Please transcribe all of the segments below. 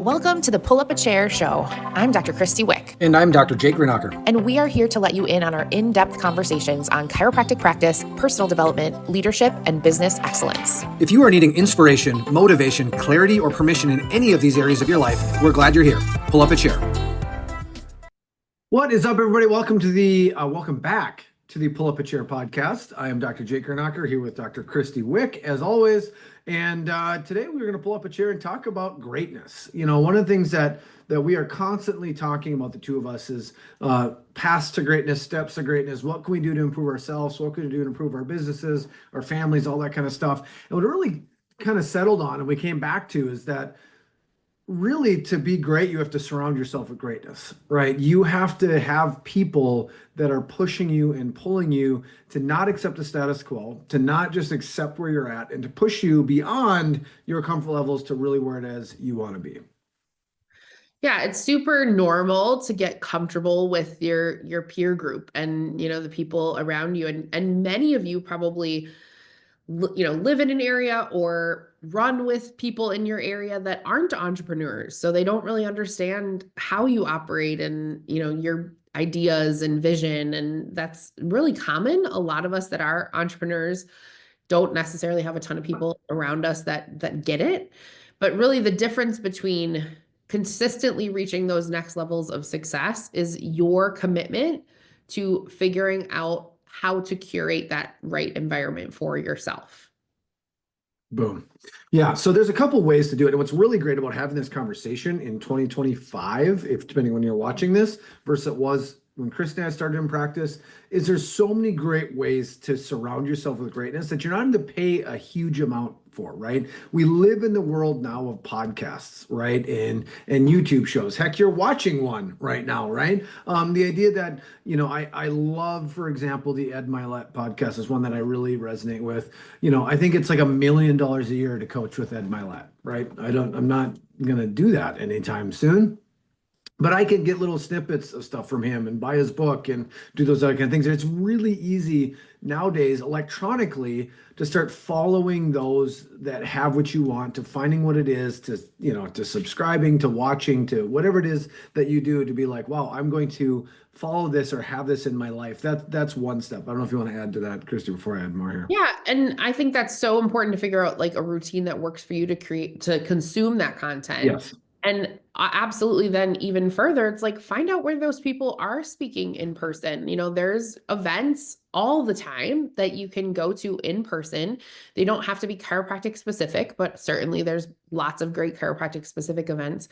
Welcome to the Pull Up a Chair show. I'm Dr. Krysti Wick. And I'm Dr. Jake Greenacher. And we are here to let you in on our in-depth conversations on chiropractic practice, personal development, leadership, and business excellence. If you are needing inspiration, motivation, clarity, or permission in any of these areas of your life, we're glad you're here. Pull up a chair. What is up, everybody? Welcome back to the Pull Up a Chair podcast. I am Dr. Jake Greenacher here with Dr. Krysti Wick, as always. And today we're going to pull up a chair and talk about greatness. You know, one of the things that we are constantly talking about, the two of us, is paths to greatness, steps to greatness. What can we do to improve ourselves? What can we do to improve our businesses, our families, all that kind of stuff. And what it really kind of settled on and we came back to is that really, to be great, you have to surround yourself with greatness, right? You have to have people that are pushing you and pulling you to not accept the status quo, to not just accept where you're at, and to push you beyond your comfort levels to really where it is you want to be. Yeah, it's super normal to get comfortable with your peer group and, you know, the people around you. And many of you probably, you know, live in an area or run with people in your area that aren't entrepreneurs. So they don't really understand how you operate and, you know, your ideas and vision. And that's really common. A lot of us that are entrepreneurs don't necessarily have a ton of people around us that get it. But really the difference between consistently reaching those next levels of success is your commitment to figuring out how to curate that right environment for yourself. Boom. Yeah. So there's a couple ways to do it. And what's really great about having this conversation in 2025, if depending when you're watching this, versus it was when Krysti and I started in practice, is there's so many great ways to surround yourself with greatness that you're not having to pay a huge amount for, right? We live in the world now of podcasts, right? And YouTube shows. Heck, you're watching one right now, right? The idea that, you know, I love, for example, the Ed Mylett podcast is one that I really resonate with. You know, I think it's like $1 million a year to coach with Ed Mylett, right? I'm not going to do that anytime soon. But I can get little snippets of stuff from him and buy his book and do those other kind of things. And it's really easy nowadays electronically to start following those that have what you want, to finding what it is, to, you know, to subscribing, to watching, to whatever it is that you do, to be like, wow, I'm going to follow this or have this in my life. That's one step. I don't know if you want to add to that, Krysti, before I add more here. Yeah. And I think that's so important to figure out like a routine that works for you to consume that content. Yes. And absolutely, then even further, it's like, find out where those people are speaking in person. You know, there's events all the time that you can go to in person. They don't have to be chiropractic specific, but certainly there's lots of great chiropractic specific events.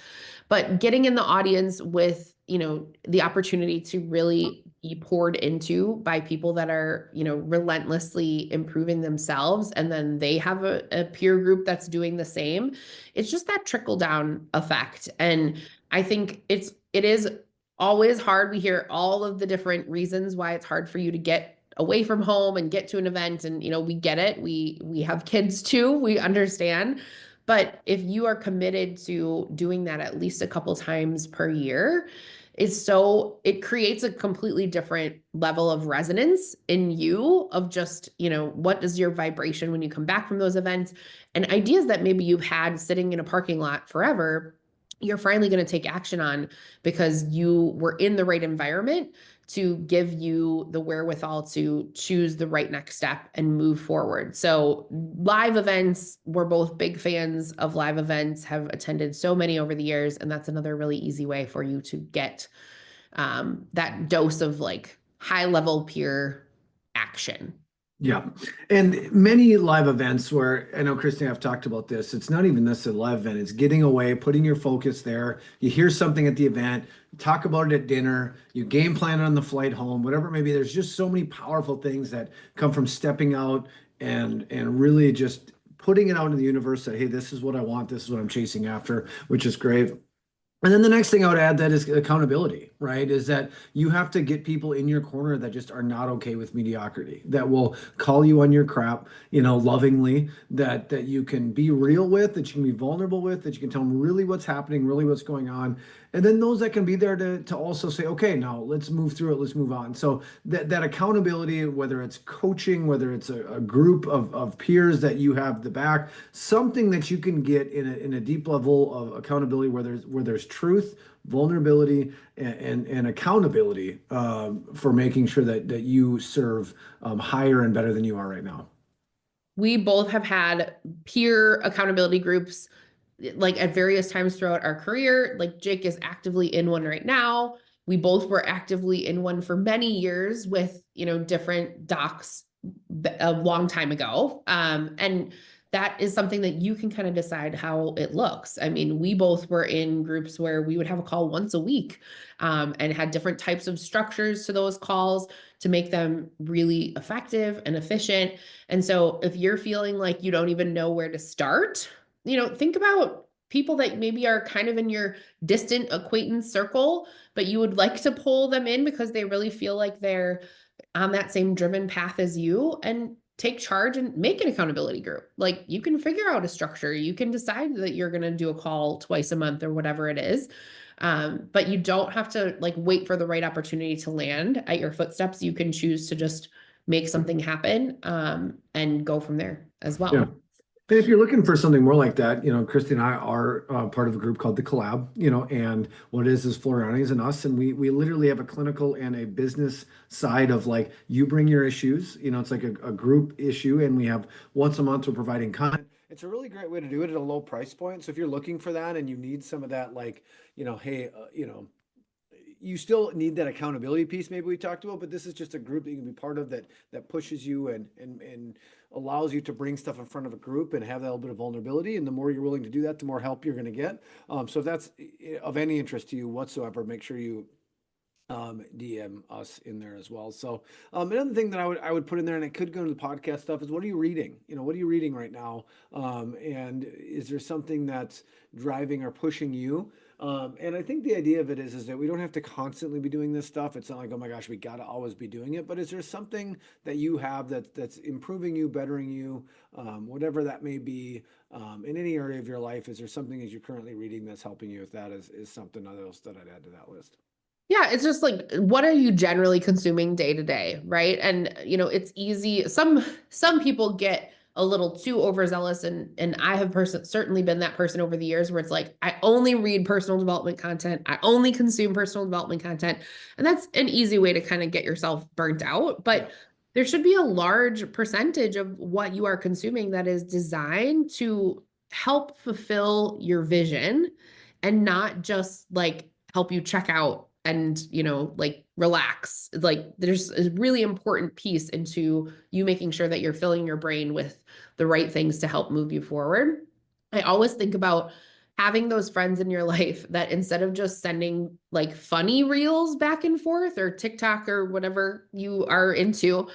But getting in the audience with, you know, the opportunity to really be poured into by people that are, you know, relentlessly improving themselves. And then they have a peer group that's doing the same. It's just that trickle down effect. And I think it is always hard. We hear all of the different reasons why it's hard for you to get away from home and get to an event. And, you know, we get it. We have kids too. We understand. But if you are committed to doing that at least a couple times per year, it creates a completely different level of resonance in you of just, you know, what is your vibration when you come back from those events, and ideas that maybe you've had sitting in a parking lot forever, you're finally going to take action on because you were in the right environment to give you the wherewithal to choose the right next step and move forward. So live events, we're both big fans of live events, have attended so many over the years. And that's another really easy way for you to get that dose of like high level peer action. Yeah. And many live events where I know Krysti and I have talked about this, it's not even necessarily a live event. It's getting away, putting your focus there. You hear something at the event, you talk about it at dinner, you game plan it on the flight home, whatever it may be. There's just so many powerful things that come from stepping out and really just putting it out into the universe that, hey, this is what I want. This is what I'm chasing after, which is great. And then the next thing I would add that is accountability, right? Is that you have to get people in your corner that just are not okay with mediocrity, that will call you on your crap, lovingly, that you can be real with, that you can be vulnerable with, that you can tell them really what's happening, really what's going on. And then those that can be there to also say, okay, now let's move through it, let's move on. So that accountability, whether it's coaching, whether it's a group of peers that you have the back, something that you can get in a deep level of accountability where there's truth, vulnerability, and accountability, for making sure that you serve higher and better than you are right now. We both have had peer accountability groups like at various times throughout our career. Like Jake is actively in one right now. We both were actively in one for many years with, different docs a long time ago. And that is something that you can kind of decide how it looks. I mean, we both were in groups where we would have a call once a week, and had different types of structures to those calls to make them really effective and efficient. And so if you're feeling like you don't even know where to start, think about people that maybe are kind of in your distant acquaintance circle, but you would like to pull them in because they really feel like they're on that same driven path as you, and take charge and make an accountability group. Like you can figure out a structure. You can decide that you're going to do a call twice a month or whatever it is. But you don't have to like wait for the right opportunity to land at your footsteps. You can choose to just make something happen, and go from there as well. Yeah. And if you're looking for something more like that, Krysti and I are part of a group called the Collab, and what it is Floriani's and us, and we literally have a clinical and a business side of like, you bring your issues, it's like a group issue, and we have once a month we're providing content. It's a really great way to do it at a low price point. So if you're looking for that and you need some of that, like, hey, you still need that accountability piece maybe we talked about, but this is just a group that you can be part of that pushes you and allows you to bring stuff in front of a group and have that little bit of vulnerability. And the more you're willing to do that, the more help you're going to get. So if that's of any interest to you whatsoever, make sure you DM us in there as well. So another thing that I would put in there, and it could go into the podcast stuff, is what are you reading? What are you reading right now? And is there something that's driving or pushing you? And I think the idea of it is that we don't have to constantly be doing this stuff. It's not like, oh my gosh, we got to always be doing it. But is there something that you have that's improving you, bettering you, whatever that may be, in any area of your life? Is there something as you're currently reading that's helping you with that? Is something else that I'd add to that list? Yeah, it's just like, what are you generally consuming day to day, right? And it's easy. Some people get a little too overzealous, and I have certainly been that person over the years where it's like, I only read personal development content, I only consume personal development content, and that's an easy way to kind of get yourself burnt out. But Yeah. There should be a large percentage of what you are consuming that is designed to help fulfill your vision, and not just like help you check out and like relax. Like there's a really important piece into you making sure that you're filling your brain with the right things to help move you forward. I always think about having those friends in your life that instead of just sending like funny reels back and forth, or TikTok or whatever you are into,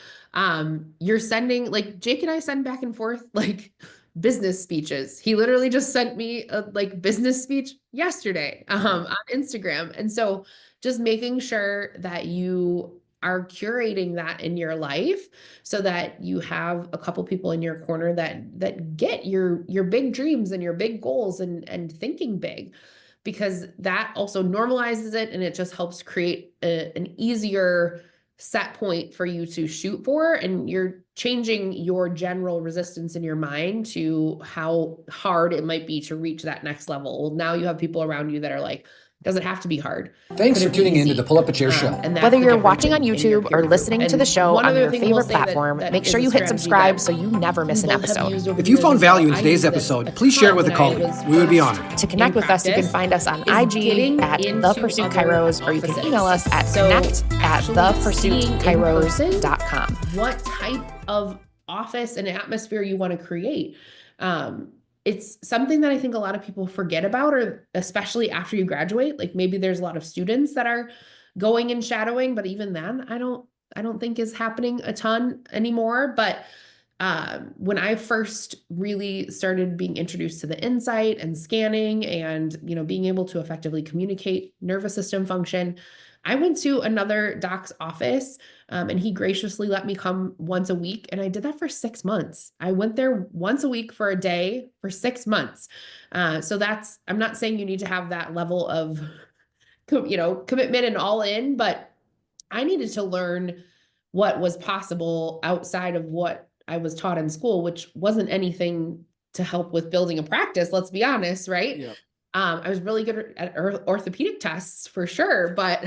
you're sending, like Jake and I send back and forth like business speeches. He literally just sent me a like business speech yesterday on Instagram. And so just making sure that you are curating that in your life so that you have a couple people in your corner that get your big dreams and your big goals and thinking big, because that also normalizes it, and it just helps create an easier set point for you to shoot for, and you're changing your general resistance in your mind to how hard it might be to reach that next level. Well, now you have people around you that are like, doesn't have to be hard. Thanks for tuning in to the Pull Up a Chair Show. Whether you're watching on YouTube or listening to the show on your favorite platform, make sure you hit subscribe so you never miss an episode. If you found value in today's episode, please share it with a colleague. We would be honored. To connect with us, you can find us on IG at The Pursuit Kairos, or you can email us at connect@thepursuitkairos.com. What type of office and atmosphere you want to create. It's something that I think a lot of people forget about, or especially after you graduate. Like maybe there's a lot of students that are going and shadowing, but even then I don't think is happening a ton anymore. But When I first really started being introduced to the insight and scanning and, being able to effectively communicate nervous system function, I went to another doc's office, and he graciously let me come once a week. And I did that for 6 months. I went there once a week for a day for 6 months. So I'm not saying you need to have that level of, commitment and all in, but I needed to learn what was possible outside of what I was taught in school, which wasn't anything to help with building a practice. Let's be honest, right? Yep. I was really good at orthopedic tests for sure, but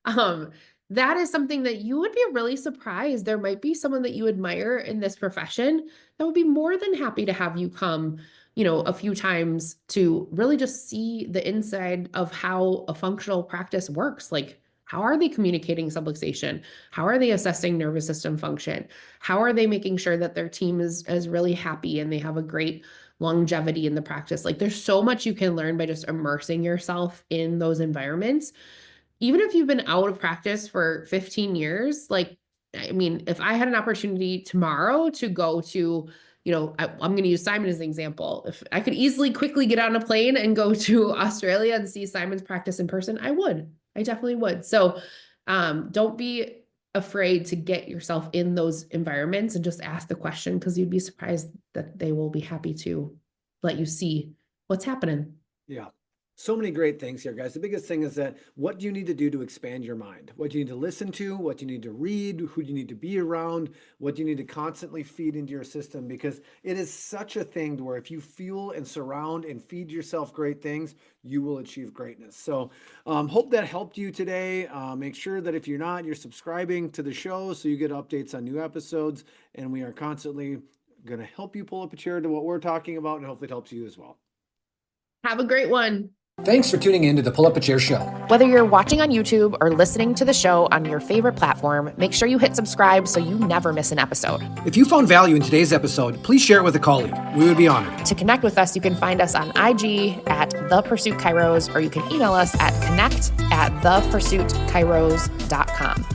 that is something that you would be really surprised. There might be someone that you admire in this profession that would be more than happy to have you come, a few times to really just see the inside of how a functional practice works. Like, how are they communicating subluxation? How are they assessing nervous system function? How are they making sure that their team is really happy and they have a great longevity in the practice? Like, there's so much you can learn by just immersing yourself in those environments. Even if you've been out of practice for 15 years, if I had an opportunity tomorrow to go to, I'm going to use Simon as an example. If I could easily quickly get on a plane and go to Australia and see Simon's practice in person, I would. I definitely would. So don't be afraid to get yourself in those environments and just ask the question, because you'd be surprised that they will be happy to let you see what's happening. Yeah. So many great things here, guys. The biggest thing is that what do you need to do to expand your mind? What do you need to listen to? What do you need to read? Who do you need to be around? What do you need to constantly feed into your system? Because it is such a thing to where if you fuel and surround and feed yourself great things, you will achieve greatness. So hope that helped you today. Make sure that if you're not, you're subscribing to the show so you get updates on new episodes. And we are constantly going to help you pull up a chair to what we're talking about, and hopefully it helps you as well. Have a great one. Thanks for tuning in to the Pull Up a Chair show. Whether you're watching on YouTube or listening to the show on your favorite platform, make sure you hit subscribe so you never miss an episode. If you found value in today's episode, please share it with a colleague. We would be honored. To connect with us, you can find us on IG at The Pursuit Kairos, or you can email us at connect@thepursuitkairos.com.